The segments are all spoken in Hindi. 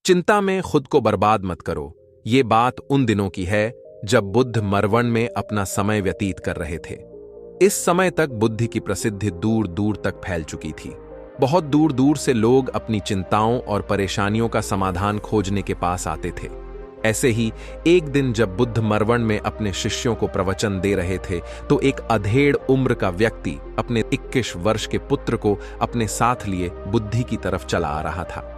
चिंता में खुद को बर्बाद मत करो। ये बात उन दिनों की है जब बुद्ध मरवन में अपना समय व्यतीत कर रहे थे। इस समय तक बुद्ध की प्रसिद्धि दूर दूर तक फैल चुकी थी। बहुत दूर दूर से लोग अपनी चिंताओं और परेशानियों का समाधान खोजने के पास आते थे। ऐसे ही एक दिन जब बुद्ध मरवन में अपने शिष्यों को प्रवचन दे रहे थे तो एक अधेड़ उम्र का व्यक्ति अपने 21 वर्ष के पुत्र को अपने साथ लिए बुद्धि की तरफ चला आ रहा था।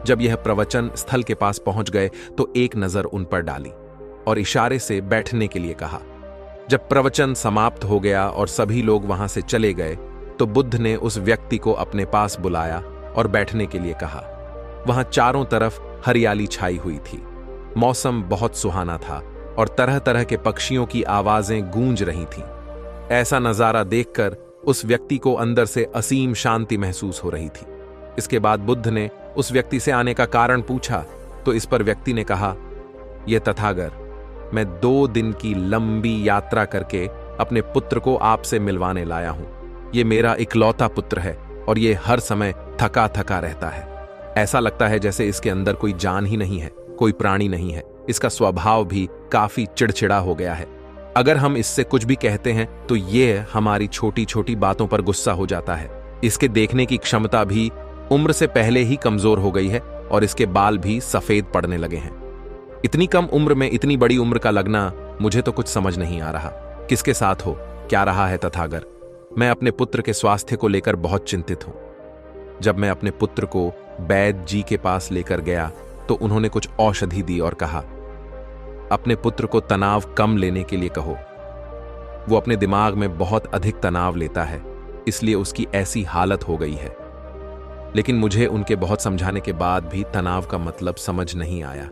जब यह प्रवचन स्थल के पास पहुंच गए तो एक नजर उन पर डाली और इशारे से बैठने के लिए कहा। जब प्रवचन समाप्त हो गया और सभी लोग वहां से चले गए तो बुद्ध ने उस व्यक्ति को अपने पास बुलाया और बैठने के लिए कहा। वहां चारों तरफ हरियाली छाई हुई थी। मौसम बहुत सुहाना था और तरह तरह के पक्षियों की आवाजें गूंज रही थीं। ऐसा नजारा देखकर उस व्यक्ति को अंदर से असीम शांति महसूस हो रही थी। इसके बाद बुद्ध ने उस व्यक्ति से आने का कारण पूछा तो इस पर व्यक्ति ने कहा, यह तथागर, मैं 2 दिन की लंबी यात्रा करके अपने पुत्र को आपसे मिलवाने लाया हूं। ये मेरा इकलौता पुत्र है और ये हर समय थका थका रहता है। ऐसा लगता है जैसे इसके अंदर कोई जान ही नहीं है, कोई प्राणी नहीं है। इसका स्वभाव भी काफी चिड़चिड़ा हो गया है। अगर हम इससे कुछ भी कहते हैं तो ये हमारी छोटी छोटी बातों पर गुस्सा हो जाता है। इसके देखने की क्षमता भी उम्र से पहले ही कमजोर हो गई है और इसके बाल भी सफेद पड़ने लगे हैं। इतनी कम उम्र में इतनी बड़ी उम्र का लगना मुझे तो कुछ समझ नहीं आ रहा। किसके साथ हो, क्या रहा है तथागर? मैं अपने पुत्र के स्वास्थ्य को लेकर बहुत चिंतित हूं। जब मैं अपने पुत्र को वैद्य जी के पास लेकर गया तो उन्होंने कुछ औषधि दी और कहा, अपने पुत्र को तनाव कम लेने के लिए कहो। वो अपने दिमाग में बहुत अधिक तनाव लेता है, इसलिए उसकी ऐसी हालत हो गई है। लेकिन मुझे उनके बहुत समझाने के बाद भी तनाव का मतलब समझ नहीं आया।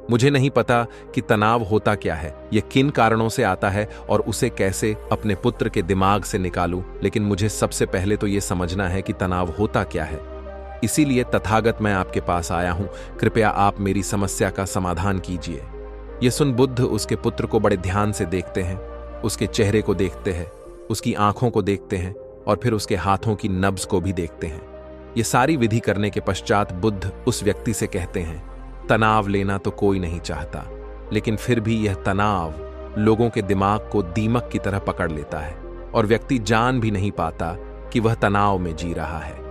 मुझे नहीं पता कि तनाव होता क्या है, यह किन कारणों से आता है और उसे कैसे अपने पुत्र के दिमाग से निकालूं। लेकिन मुझे सबसे पहले तो यह समझना है कि तनाव होता क्या है। इसीलिए तथागत मैं आपके पास आया हूं। कृपया आप मेरी समस्या का समाधान कीजिए। यह सुन बुद्ध उसके पुत्र को बड़े ध्यान से देखते हैं, उसके चेहरे को देखते हैं, उसकी आंखों को देखते हैं और फिर उसके हाथों की नब्ज को भी देखते हैं। ये सारी विधि करने के पश्चात बुद्ध उस व्यक्ति से कहते हैं, तनाव लेना तो कोई नहीं चाहता, लेकिन फिर भी यह तनाव लोगों के दिमाग को दीमक की तरह पकड़ लेता है और व्यक्ति जान भी नहीं पाता कि वह तनाव में जी रहा है।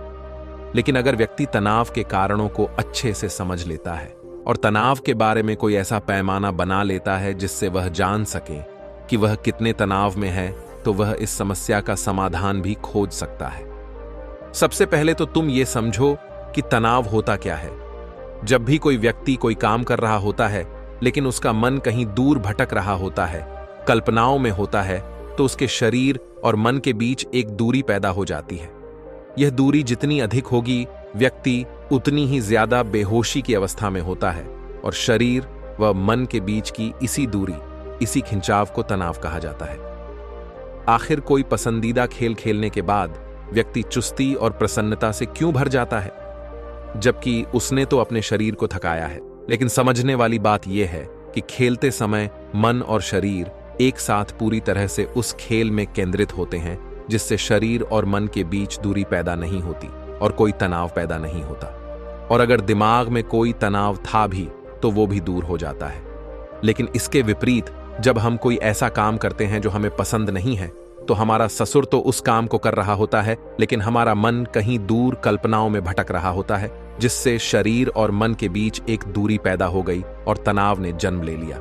लेकिन अगर व्यक्ति तनाव के कारणों को अच्छे से समझ लेता है और तनाव के बारे में कोई ऐसा पैमाना बना लेता है जिससे वह जान सके कि वह कितने तनाव में है, तो वह इस समस्या का समाधान भी खोज सकता है। सबसे पहले तो तुम ये समझो कि तनाव होता क्या है। जब भी कोई व्यक्ति कोई काम कर रहा होता है लेकिन उसका मन कहीं दूर भटक रहा होता है, कल्पनाओं में होता है, तो उसके शरीर और मन के बीच एक दूरी पैदा हो जाती है। यह दूरी जितनी अधिक होगी, व्यक्ति उतनी ही ज्यादा बेहोशी की अवस्था में होता है और शरीर व मन के बीच की इसी दूरी, इसी खिंचाव को तनाव कहा जाता है। आखिर कोई पसंदीदा खेल खेलने के बाद व्यक्ति चुस्ती और प्रसन्नता से क्यों भर जाता है, जबकि उसने तो अपने शरीर को थकाया है। लेकिन समझने वाली बात यह है कि खेलते समय मन और शरीर एक साथ पूरी तरह से उस खेल में केंद्रित होते हैं, जिससे शरीर और मन के बीच दूरी पैदा नहीं होती और कोई तनाव पैदा नहीं होता। और अगर दिमाग में कोई तनाव था भी तो वो भी दूर हो जाता है। लेकिन इसके विपरीत जब हम कोई ऐसा काम करते हैं जो हमें पसंद नहीं है, तो हमारा ससुर तो उस काम को कर रहा होता है, लेकिन हमारा मन कहीं दूर कल्पनाओं में भटक रहा होता है, जिससे शरीर और मन के बीच एक दूरी पैदा हो गई और तनाव ने जन्म ले लिया।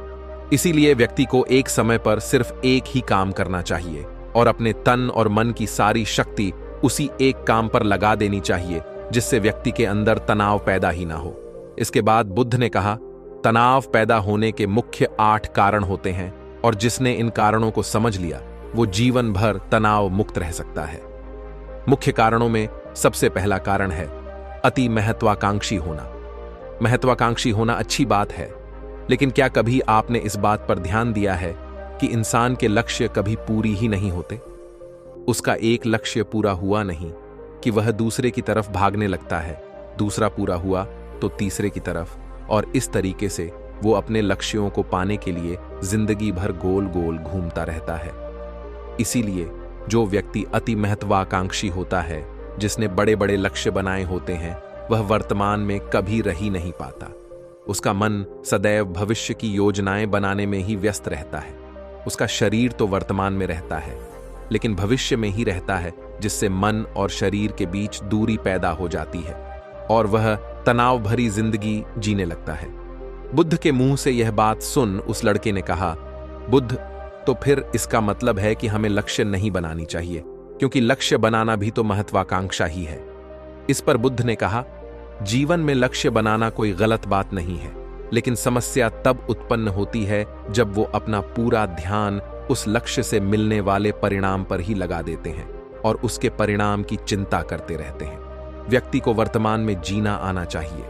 इसीलिए व्यक्ति को एक समय पर सिर्फ एक ही काम करना चाहिए और अपने तन और मन की सारी शक्ति उसी एक काम पर लगा देनी चाहिए, जिससे व्यक्ति के अंदर तनाव पैदा ही ना हो। इसके बाद बुद्ध ने कहा, तनाव पैदा होने के मुख्य 8 कारण होते हैं और जिसने इन कारणों को समझ लिया वो जीवन भर तनाव मुक्त रह सकता है। मुख्य कारणों में सबसे पहला कारण है अति महत्वाकांक्षी होना। महत्वाकांक्षी होना अच्छी बात है, लेकिन क्या कभी आपने इस बात पर ध्यान दिया है कि इंसान के लक्ष्य कभी पूरी ही नहीं होते? उसका एक लक्ष्य पूरा हुआ नहीं कि वह दूसरे की तरफ भागने लगता है, दूसरा पूरा हुआ तो तीसरे की तरफ, और इस तरीके से वो अपने लक्ष्यों को पाने के लिए जिंदगी भर गोल गोल घूमता रहता है। इसीलिए जो व्यक्ति अति महत्वाकांक्षी होता है, जिसने बड़े बड़े लक्ष्य बनाए होते हैं, वह वर्तमान में कभी रह ही नहीं पाता। उसका मन सदैव भविष्य की योजनाएं बनाने में ही व्यस्त रहता है। उसका शरीर तो वर्तमान में रहता है, लेकिन भविष्य में ही रहता है, जिससे मन और शरीर के बीच दूरी पैदा हो जाती है और वह तनाव भरी जिंदगी जीने लगता है। बुद्ध के मुंह से यह बात सुन उस लड़के ने कहा, बुद्ध, तो फिर इसका मतलब है कि हमें लक्ष्य नहीं बनानी चाहिए, क्योंकि लक्ष्य बनाना भी तो महत्वाकांक्षा ही है। इस पर बुद्ध ने कहा, जीवन में लक्ष्य बनाना कोई गलत बात नहीं है, लेकिन समस्या तब उत्पन्न होती है जब वो अपना पूरा ध्यान उस लक्ष्य से मिलने वाले परिणाम पर ही लगा देते हैं और उसके परिणाम की चिंता करते रहते हैं। व्यक्ति को वर्तमान में जीना आना चाहिए।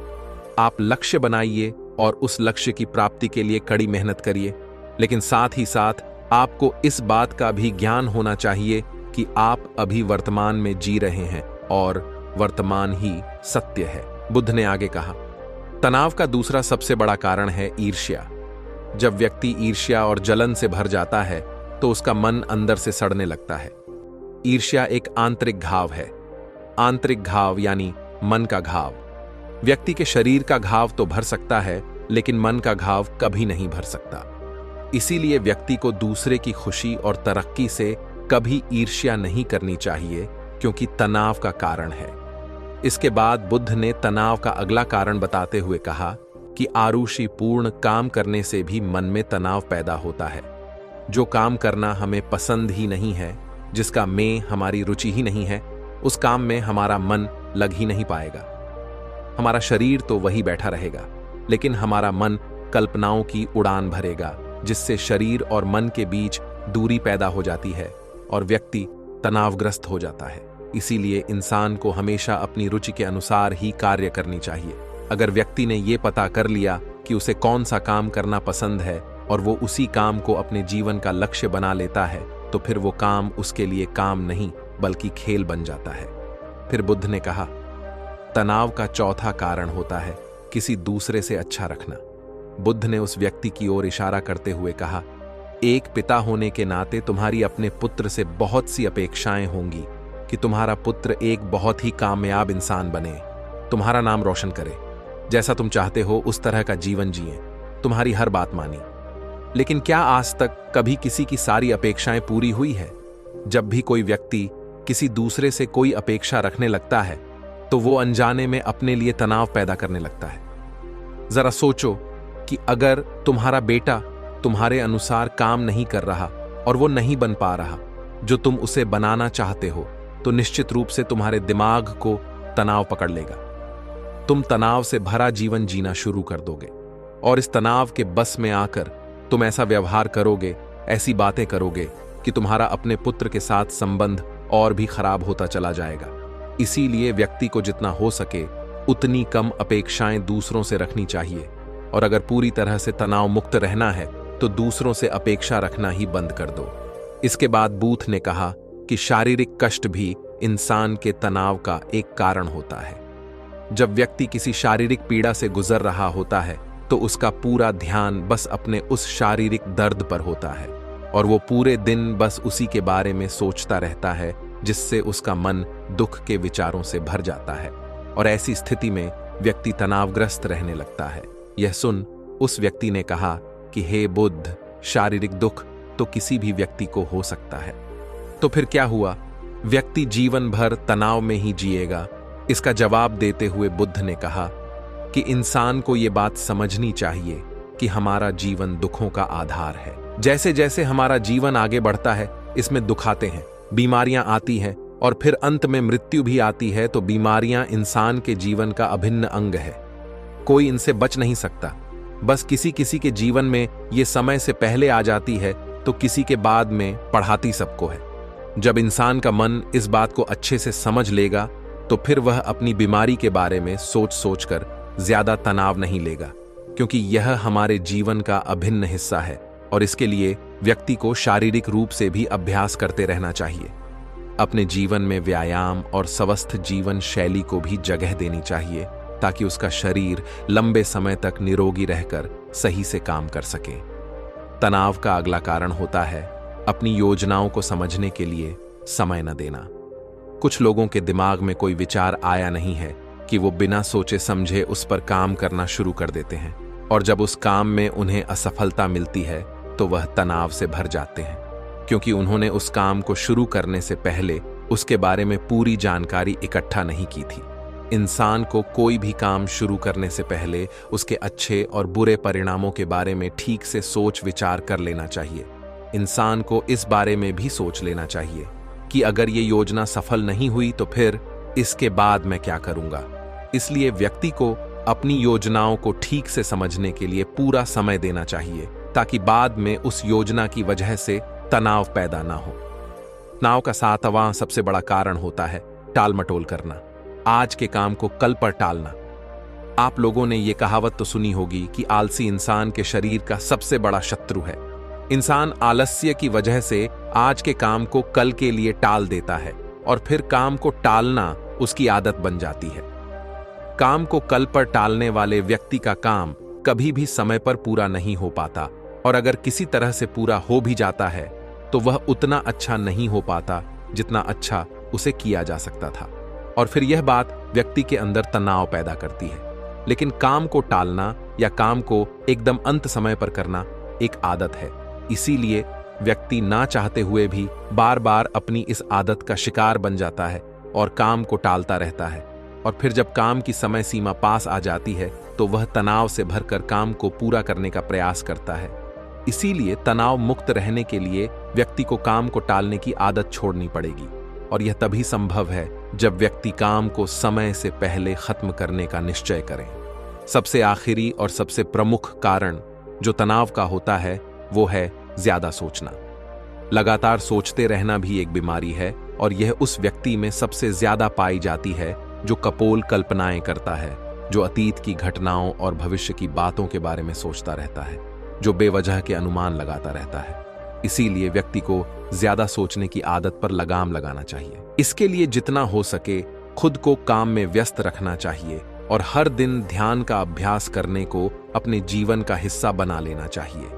आप लक्ष्य बनाइए और उस लक्ष्य की प्राप्ति के लिए कड़ी मेहनत करिए, लेकिन साथ ही साथ आपको इस बात का भी ज्ञान होना चाहिए कि आप अभी वर्तमान में जी रहे हैं और वर्तमान ही सत्य है। बुद्ध ने आगे कहा, तनाव का दूसरा सबसे बड़ा कारण है ईर्ष्या। जब व्यक्ति ईर्ष्या और जलन से भर जाता है तो उसका मन अंदर से सड़ने लगता है। ईर्ष्या एक आंतरिक घाव है। आंतरिक घाव यानी मन का घाव। व्यक्ति के शरीर का घाव तो भर सकता है, लेकिन मन का घाव कभी नहीं भर सकता। इसीलिए व्यक्ति को दूसरे की खुशी और तरक्की से कभी ईर्ष्या नहीं करनी चाहिए, क्योंकि तनाव का कारण है। इसके बाद बुद्ध ने तनाव का अगला कारण बताते हुए कहा कि आरुषिपूर्ण काम करने से भी मन में तनाव पैदा होता है। जो काम करना हमें पसंद ही नहीं है, जिसका में हमारी रुचि ही नहीं है, उस काम में हमारा मन लग ही नहीं पाएगा। हमारा शरीर तो वही बैठा रहेगा, लेकिन हमारा मन कल्पनाओं की उड़ान भरेगा, जिससे शरीर और मन के बीच दूरी पैदा हो जाती है और व्यक्ति तनावग्रस्त हो जाता है। इसीलिए इंसान को हमेशा अपनी रुचि के अनुसार ही कार्य करनी चाहिए। अगर व्यक्ति ने ये पता कर लिया कि उसे कौन सा काम करना पसंद है और वो उसी काम को अपने जीवन का लक्ष्य बना लेता है, तो फिर वो काम उसके लिए काम नहीं बल्कि खेल बन जाता है। फिर बुद्ध ने कहा, तनाव का चौथा कारण होता है किसी दूसरे से अच्छा रखना। बुद्ध ने उस व्यक्ति की ओर इशारा करते हुए कहा, एक पिता होने के नाते तुम्हारी अपने पुत्र से बहुत सी अपेक्षाएं होंगी कि तुम्हारा पुत्र एक बहुत ही कामयाब इंसान बने, तुम्हारा नाम रोशन करे, जैसा तुम चाहते हो उस तरह का जीवन जिए, तुम्हारी हर बात मानी। लेकिन क्या आज तक कभी किसी की सारी अपेक्षाएं पूरी हुई है? जब भी कोई व्यक्ति किसी दूसरे से कोई अपेक्षा रखने लगता है तो वो अनजाने में अपने लिए तनाव पैदा करने लगता है। जरा सोचो कि अगर तुम्हारा बेटा तुम्हारे अनुसार काम नहीं कर रहा और वो नहीं बन पा रहा जो तुम उसे बनाना चाहते हो, तो निश्चित रूप से तुम्हारे दिमाग को तनाव पकड़ लेगा। तुम तनाव से भरा जीवन जीना शुरू कर दोगे और इस तनाव के बस में आकर तुम ऐसा व्यवहार करोगे, ऐसी बातें करोगे कि तुम्हारा अपने पुत्र के साथ संबंध और भी खराब होता चला जाएगा। इसीलिए व्यक्ति को जितना हो सके उतनी कम अपेक्षाएं दूसरों से रखनी चाहिए, और अगर पूरी तरह से तनाव मुक्त रहना है तो दूसरों से अपेक्षा रखना ही बंद कर दो। इसके बाद बूथ ने कहा कि शारीरिक कष्ट भी इंसान के तनाव का एक कारण होता है। जब व्यक्ति किसी शारीरिक पीड़ा से गुजर रहा होता है तो उसका पूरा ध्यान बस अपने उस शारीरिक दर्द पर होता है और वो पूरे दिन बस उसी के बारे में सोचता रहता है, जिससे उसका मन दुख के विचारों से भर जाता है और ऐसी स्थिति में व्यक्ति तनावग्रस्त रहने लगता है। यह सुन उस व्यक्ति ने कहा कि हे बुद्ध, शारीरिक दुख तो किसी भी व्यक्ति को हो सकता है, तो फिर क्या हुआ? व्यक्ति जीवन भर तनाव में ही जिएगा। इसका जवाब देते हुए बुद्ध ने कहा कि इंसान को यह बात समझनी चाहिए कि हमारा जीवन दुखों का आधार है। जैसे जैसे हमारा जीवन आगे बढ़ता है, इसमें दुख आते हैं, बीमारियां आती हैं और फिर अंत में मृत्यु भी आती है। तो बीमारियां इंसान के जीवन का अभिन्न अंग है, कोई इनसे बच नहीं सकता। बस किसी किसी के जीवन में ये समय से पहले आ जाती है तो किसी के बाद में पढ़ाती सबको है। जब इंसान का मन इस बात को अच्छे से समझ लेगा तो फिर वह अपनी बीमारी के बारे में सोच सोचकर ज्यादा तनाव नहीं लेगा, क्योंकि यह हमारे जीवन का अभिन्न हिस्सा है और इसके लिए व्यक्ति को शारीरिक रूप से भी अभ्यास करते रहना चाहिए। अपने जीवन में व्यायाम और स्वस्थ जीवन शैली को भी जगह देनी चाहिए ताकि उसका शरीर लंबे समय तक निरोगी रहकर सही से काम कर सके। तनाव का अगला कारण होता है अपनी योजनाओं को समझने के लिए समय न देना। कुछ लोगों के दिमाग में कोई विचार आया नहीं है कि वो बिना सोचे समझे उस पर काम करना शुरू कर देते हैं, और जब उस काम में उन्हें असफलता मिलती है तो वह तनाव से भर जाते हैं, क्योंकि उन्होंने उस काम को शुरू करने से पहले उसके बारे में पूरी जानकारी इकट्ठा नहीं की थी। इंसान को कोई भी काम शुरू करने से पहले उसके अच्छे और बुरे परिणामों के बारे में ठीक से सोच विचार कर लेना चाहिए। इंसान को इस बारे में भी सोच लेना चाहिए कि अगर ये योजना सफल नहीं हुई तो फिर इसके बाद मैं क्या करूंगा। इसलिए व्यक्ति को अपनी योजनाओं को ठीक से समझने के लिए पूरा समय देना चाहिए, ताकि बाद में उस योजना की वजह से तनाव पैदा ना हो। तनाव का 7वां सबसे बड़ा कारण होता है टाल मटोल करना, आज के काम को कल पर टालना। आप लोगों ने यह कहावत तो सुनी होगी कि आलसी इंसान के शरीर का सबसे बड़ा शत्रु है। इंसान आलस्य की वजह से आज के काम को कल के लिए टाल देता है और फिर काम को टालना उसकी आदत बन जाती है। काम को कल पर टालने वाले व्यक्ति का काम कभी भी समय पर पूरा नहीं हो पाता, और अगर किसी तरह से पूरा हो भी जाता है तो वह उतना अच्छा नहीं हो पाता जितना अच्छा उसे किया जा सकता था, और फिर यह बात व्यक्ति के अंदर तनाव पैदा करती है। लेकिन काम को टालना या काम को एकदम अंत समय पर करना एक आदत है, इसीलिए व्यक्ति ना चाहते हुए भी बार बार अपनी इस आदत का शिकार बन जाता है और काम को टालता रहता है, और फिर जब काम की समय सीमा पास आ जाती है तो वह तनाव से भरकर काम को पूरा करने का प्रयास करता है। इसीलिए तनाव मुक्त रहने के लिए व्यक्ति को काम को टालने की आदत छोड़नी पड़ेगी, और यह तभी संभव है जब व्यक्ति काम को समय से पहले खत्म करने का निश्चय करे। सबसे आखिरी और सबसे प्रमुख कारण जो तनाव का होता है वो है ज्यादा सोचना। लगातार सोचते रहना भी एक बीमारी है, और यह उस व्यक्ति में सबसे ज्यादा पाई जाती है जो कपोल कल्पनाएं करता है, जो अतीत की घटनाओं और भविष्य की बातों के बारे में सोचता रहता है, जो बेवजह के अनुमान लगाता रहता है। इसीलिए व्यक्ति को ज्यादा सोचने की आदत पर लगाम लगाना चाहिए। इसके लिए जितना हो सके खुद को काम में व्यस्त रखना चाहिए, और हर दिन ध्यान का अभ्यास करने को अपने जीवन का हिस्सा बना लेना चाहिए।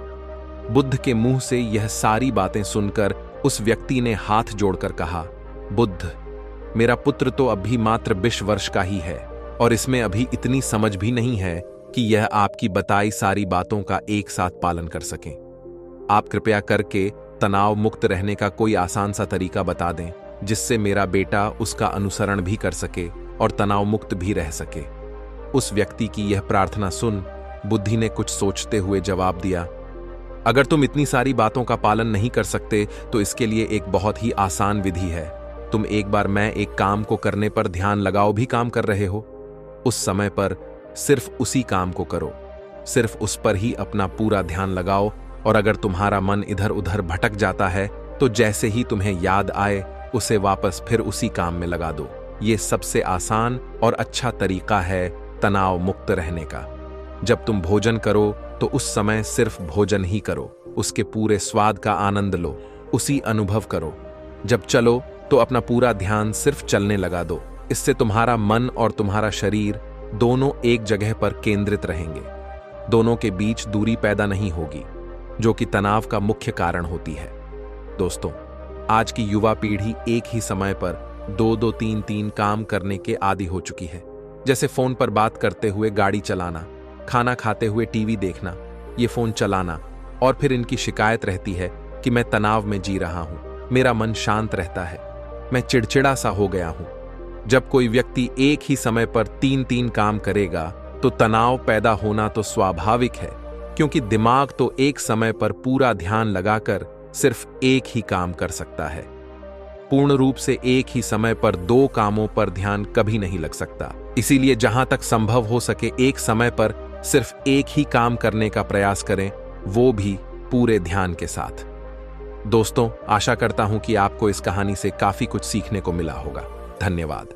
बुद्ध के मुंह से यह सारी बातें सुनकर उस व्यक्ति ने हाथ जोड़कर कहा, बुद्ध, मेरा पुत्र तो अभी मात्र 20 वर्ष का ही है, और इसमें अभी इतनी समझ भी नहीं है कि यह आपकी बताई सारी बातों का एक साथ पालन कर सकें। आप कृपया करके तनाव मुक्त रहने का कोई आसान सा तरीका बता दें, जिससे मेरा बेटा उसका अनुसरण भी कर सके और तनाव मुक्त भी रह सके। उस व्यक्ति की यह प्रार्थना सुन बुद्धि ने कुछ सोचते हुए जवाब दिया, अगर तुम इतनी सारी बातों का पालन नहीं कर सकते तो इसके लिए एक बहुत ही आसान विधि है। तुम एक बार मैं एक काम को करने पर ध्यान लगाओ भी काम कर रहे हो, उस समय पर सिर्फ उसी काम को करो, सिर्फ उस पर ही अपना पूरा ध्यान लगाओ, और अगर तुम्हारा मन इधर उधर भटक जाता है तो जैसे ही तुम्हें याद आए उसे वापस फिर उसी काम में लगा दो। ये सबसे आसान और अच्छा तरीका है तनाव मुक्त रहने का। जब तुम भोजन करो तो उस समय सिर्फ भोजन ही करो, उसके पूरे स्वाद का आनंद लो, उसी अनुभव करो। जब चलो तो अपना पूरा ध्यान सिर्फ चलने लगा दो। इससे तुम्हारा मन और तुम्हारा शरीर दोनों एक जगह पर केंद्रित रहेंगे, दोनों के बीच दूरी पैदा नहीं होगी, जो कि तनाव का मुख्य कारण होती है। दोस्तों, आज की युवा पीढ़ी एक ही समय पर 2-2, 3-3 काम करने के आदी हो चुकी है, जैसे फोन पर बात करते हुए गाड़ी चलाना, खाना खाते हुए टीवी देखना, ये फोन चलाना, और फिर इनकी शिकायत रहती है कि मैं तनाव में जी रहा हूं, मेरा मन शांत रहता है, मैं चिड़चिड़ा सा हो गया हूं। जब कोई व्यक्ति एक ही समय पर 3-3 काम करेगा तो तनाव पैदा होना तो स्वाभाविक है, क्योंकि दिमाग तो एक समय पर पूरा ध्यान लगाकर सिर्फ एक ही काम कर सकता है। पूर्ण रूप से एक ही समय पर 2 कामों पर ध्यान कभी नहीं लग सकता। इसीलिए जहां तक संभव हो सके एक समय पर सिर्फ एक ही काम करने का प्रयास करें, वो भी पूरे ध्यान के साथ। दोस्तों, आशा करता हूं कि आपको इस कहानी से काफी कुछ सीखने को मिला होगा। धन्यवाद।